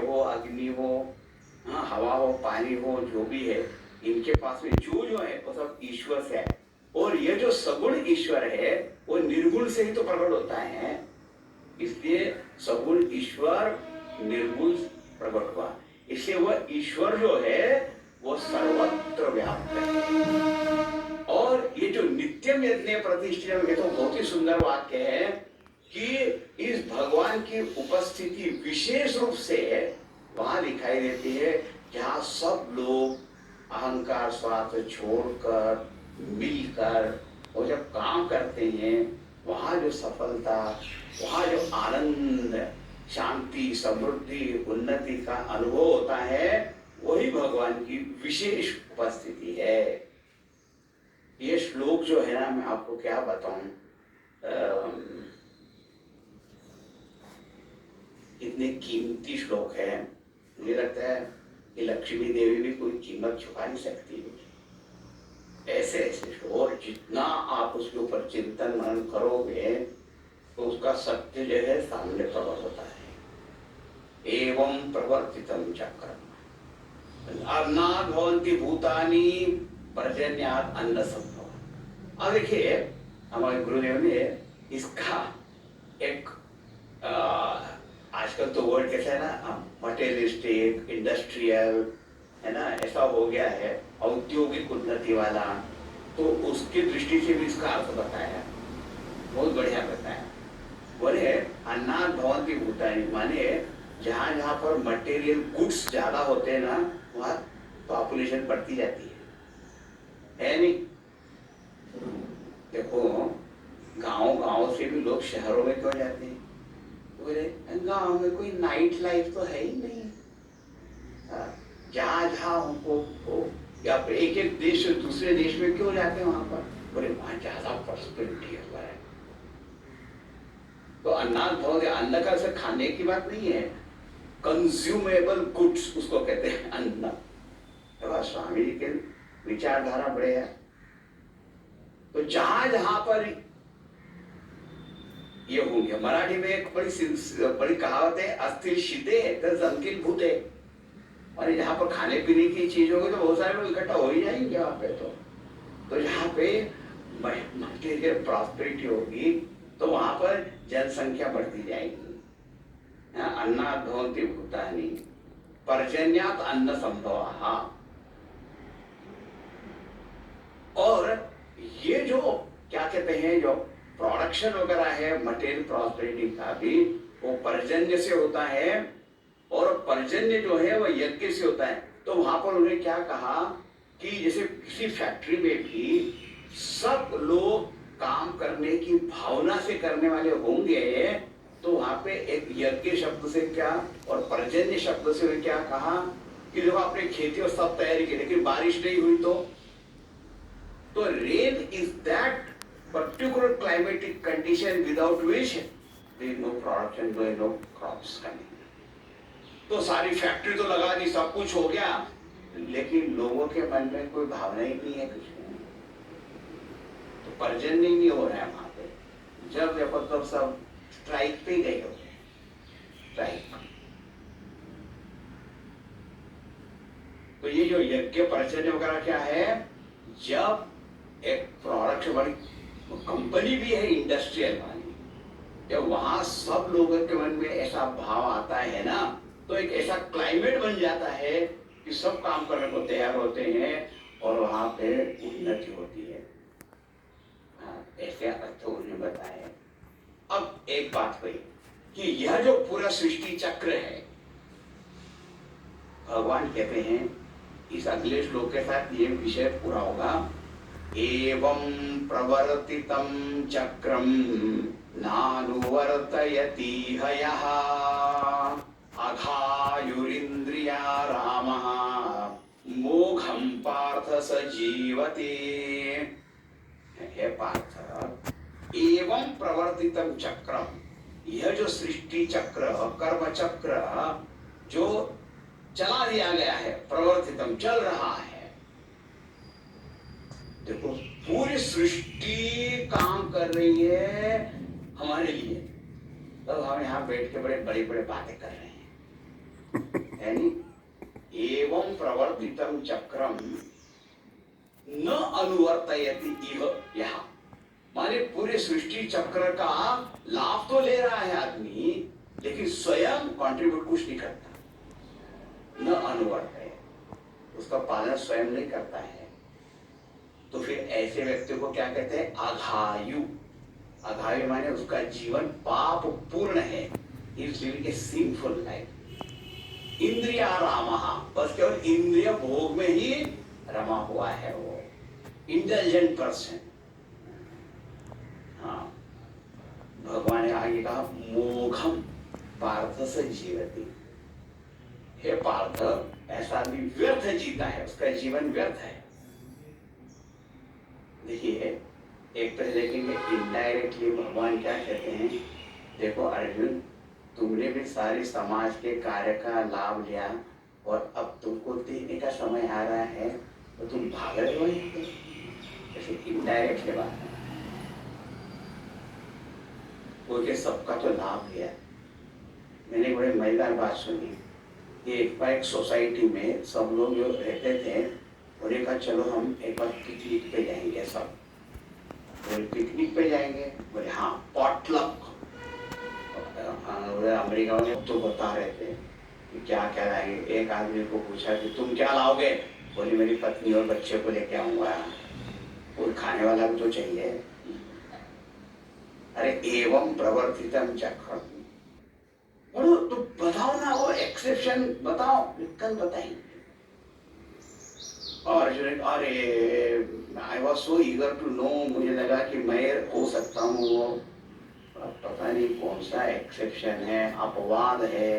हो, अग्नि हो, हाँ, हवा हो, पानी हो, जो भी है, इनके पास में जो है वो सब ईश्वर से है। और ये जो सगुण ईश्वर है वो निर्गुण से ही तो प्रकट होता है, इसलिए सगुण ईश्वर निर्गुण प्रकट हुआ, इसलिए वह ईश्वर जो है वो सर्वत्र व्याप्त है। और ये जो नित्यम यज्ञ प्रतिष्ठितम, ये तो बहुत ही सुंदर वाक्य है कि इस भगवान की उपस्थिति विशेष रूप से वहां दिखाई देती है जहां सब लोग अहंकार स्वार्थ छोड़कर मिलकर वो जब काम करते हैं, वहां जो सफलता, वहां जो आनंद, शांति, समृद्धि, उन्नति का अनुभव होता है, वही भगवान की विशेष उपस्थिति है। ये श्लोक जो है ना, मैं आपको क्या बताऊं, इतने कीमती श्लोक है, मुझे लगता है कि लक्ष्मी देवी भी कोई कीमत चुका नहीं सकती। ऐसे ऐसे श्लोक, जितना आप उसके ऊपर चिंतन मनन करोगे तो उसका सत्य जो है सामने प्रकट होता है। एवं प्रवर्तितम चक्रम अन्नाद भवन्ति भूतानि पर्जन्यात् अन्न संभव। अब देखिए, हमारे गुरुदेव ने इसका एक आजकल तो वर्ड कैसा है ना, मटेरियलिस्टिक, इंडस्ट्रियल, है ना, ऐसा हो गया है, औद्योगिक उन्नति वाला, तो उसकी दृष्टि से भी इसका अर्थ बताया, बहुत बढ़िया बताया। बोले अन्नाद भवन्ति भूतानि, माने जहां जहां पर मटेरियल गुड्स ज्यादा होते हैं ना, वहां पॉपुलेशन बढ़ती जाती है नहीं? देखो, गांव से भी लोग शहरों में क्यों जाते हैं? बोले गांव में कोई नाइट लाइफ तो है ही नहीं। जहां जहां उनको, या एक एक देश से दूसरे देश में क्यों जाते हैं वहां पर? बोले वहां ज्यादा प्रॉस्पेरिटी है। तो अन्नाद भवन्ति, अन्न का सिर्फ खाने की बात नहीं है, कंज्यूमेबल गुड्स उसको कहते हैं अन्न। तो स्वामी जी के विचारधारा बड़े है। तो जहां जहां पर ये होंगे, मराठी में एक बड़ी कहावत है, अस्थिर शीते संकिल भूते, और जहां पर खाने पीने की चीज होगी तो बहुत सारे लोग इकट्ठा हो ही जाएंगे वहां पे। तो जहां पे मटेरियल प्रॉस्पेरिटी होगी तो वहां पर जनसंख्या बढ़ती जाएगी। अन्नाद भवन्ति भूतानि पर्जन्यात् अन्न संभवः। और ये जो क्या कहते हैं, जो प्रोडक्शन वगैरह है मटेरियल प्रॉस्पेरिटी का भी, वो पर्जन्य से होता है, और पर्जन्य जो है वो यज्ञ से होता है। तो वहां पर उन्होंने क्या कहा कि जैसे किसी फैक्ट्री में भी सब लोग काम करने की भावना से करने वाले होंगे, तो वहां पे एक यज्ञ शब्द से क्या और पर्जन्य शब्द से क्या कहा कि जब आपने खेती और सब तैयारी की लेकिन बारिश नहीं हुई तो rain is that particular climatic condition without which there is no production, there is no crops coming. तो सारी फैक्ट्री तो लगा दी, सब कुछ हो गया, लेकिन लोगों के मन में कोई भावना ही नहीं है कुछ नहीं। तो पर्जन्य नहीं हो रहा है वहां पे। जब देखो तब सब स्ट्राइक पे गए हो, स्ट्राइक। तो ये जो यज्ञ पर्जन्य वगैरह क्या है, जब एक प्रोडक्ट वाली कंपनी भी है इंडस्ट्रियल वाली, जब वहां सब लोगों के मन में ऐसा भाव आता है ना, तो एक ऐसा क्लाइमेट बन जाता है कि सब काम करने को तैयार होते हैं और वहां पे उन्नति होती है। ऐसे अर्थ उन्होंने बताया। अब एक बात हुई कि यह जो पूरा सृष्टि चक्र है, भगवान कहते हैं, इस अगले श्लोक के साथ ये विषय पूरा होगा। एवं प्रवर्तितं चक्रम नानुवर्तयति हयः अघायुरिन्द्रिया रामः मोघं पार्थ स जीवते। हे पार्थ, एवं प्रवर्तितं चक्रम, यह जो सृष्टि चक्र, कर्म चक्र जो चला दिया गया है, प्रवर्तितम चल रहा है। देखो पूरी सृष्टि काम कर रही है हमारे लिए, तब हम यहाँ बैठ के बड़े बड़ी बड़ी बातें कर रहे हैं। यानी एवं प्रवर्तितम चक्रम न अनुवर्तयति इह यह, माने पूरे सृष्टि चक्र का लाभ तो ले रहा है आदमी, लेकिन स्वयं कंट्रीब्यूट कुछ नहीं करता। न अनुवर्तय, उसका पालन स्वयं नहीं करता है। तो फिर ऐसे व्यक्ति को क्या कहते हैं? अघायु। अघायु माने उसका जीवन पाप पूर्ण है, is living A sinful life. इंद्रिया रामः, बस केवल इंद्रिय भोग में ही रमा हुआ है वो, इंटेलिजेंट पर्सन। हाँ, भगवान ने आगे कहा मोघम पार्थ से जीवती। हे पार्थ, ऐसा आदमी व्यर्थ जीता है, उसका जीवन व्यर्थ है। देखिए, एक तो लेकिन इनडायरेक्टली भगवान क्या कहते हैं? देखो अर्जुन, तुमने भी सारे समाज के कार्य का लाभ लिया और अब तुमको देने का समय आ रहा है तो तुम भाग रहे हो। ऐसे इनडायरेक्ट बात है, क्योंकि सबका तो लाभ लिया। मैंने बड़े मजेदार बात सुनी कि एक बार एक सोसाइटी में सब लोग जो रहते थे, उन्हें कहा चलो हम एक बार पिकनिक पे जाएंगे। सब बोले पिकनिक पे जाएंगे? बोले हाँ, पॉटलक। अमेरिका वाले तो बता रहे थे कि क्या क्या लाएंगे। एक आदमी को पूछा कि तुम क्या लाओगे? बोले मेरी पत्नी और बच्चे को लेके आऊंगा। कोई खाने वाला भी तो चाहिए। अरे एवं प्रवर्तितम चक्रम, बोलो तो बताओ ना, वो एक्सेप्शन बताओ, कल बताएंगे। और अरे I was so eager to know, मुझे लगा कि मैं हो सकता हूँ वो, पता नहीं कौन सा एक्सेप्शन है, अपवाद है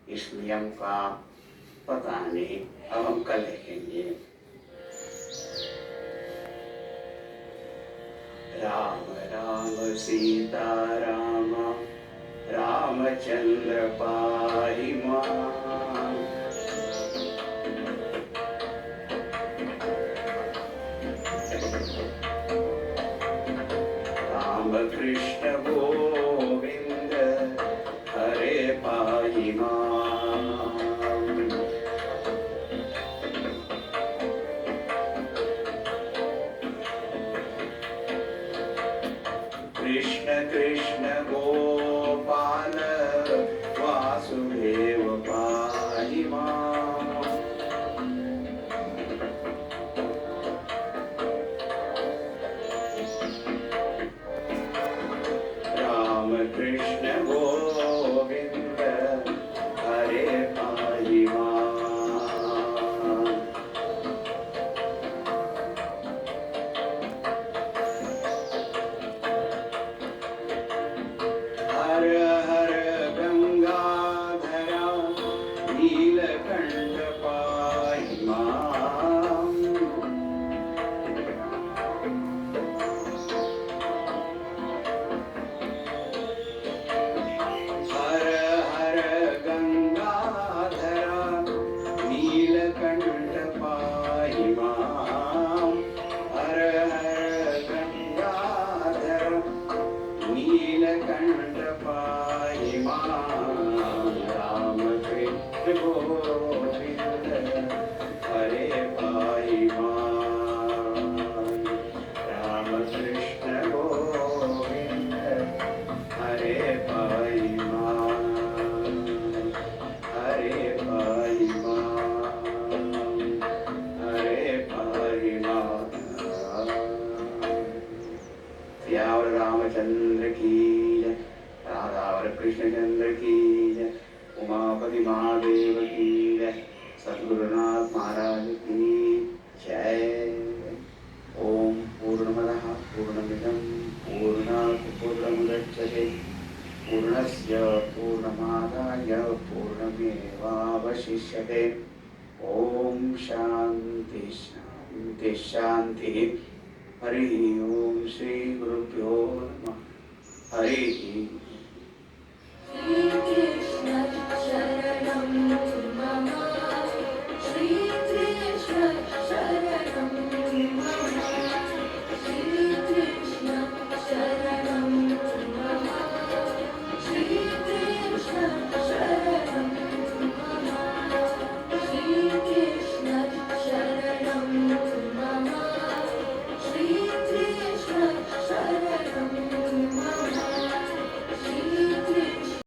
इस नियम का, पता नहीं। अब हम कल देखेंगे। राम राम सीता राम, रामचंद्र पाहि मां। राम कृष्ण गोविंद हरे पाहि मां। कृष्ण कृष्ण गोपाल वासुदेव पाहि मां। राम कृष्ण गोविंद हरे पाहि मां। हर हर गंगाधरा नीलकंठ पाहि मां। हर हर गंगाधरा नीलकंठ पाहि मां। हर हर गंगाधरा नीलकंठ पाहि मां। राम कृष्ण गोविंद हरे पाहि मां। राम कृष्ण गोविंद हरे पाहि मां। हरे पाहि मां। हरे पाहि मां। सियावर रामचंद्र की जय, राधावर कृष्णचंद्र की जय, उमापति महादेव की जय, सद्गुरुनाथ महाराज की जय। ओम पूर्णमदः पूर्णमिदं पूर्णात् पूर्णमुदच्यते, पूर्णस्य पूर्णमादाय पूर्णमेवावशिष्यते। ओम शांति शांति शांति। हरि ओम श्री गुरुभ्यो नमः। हरि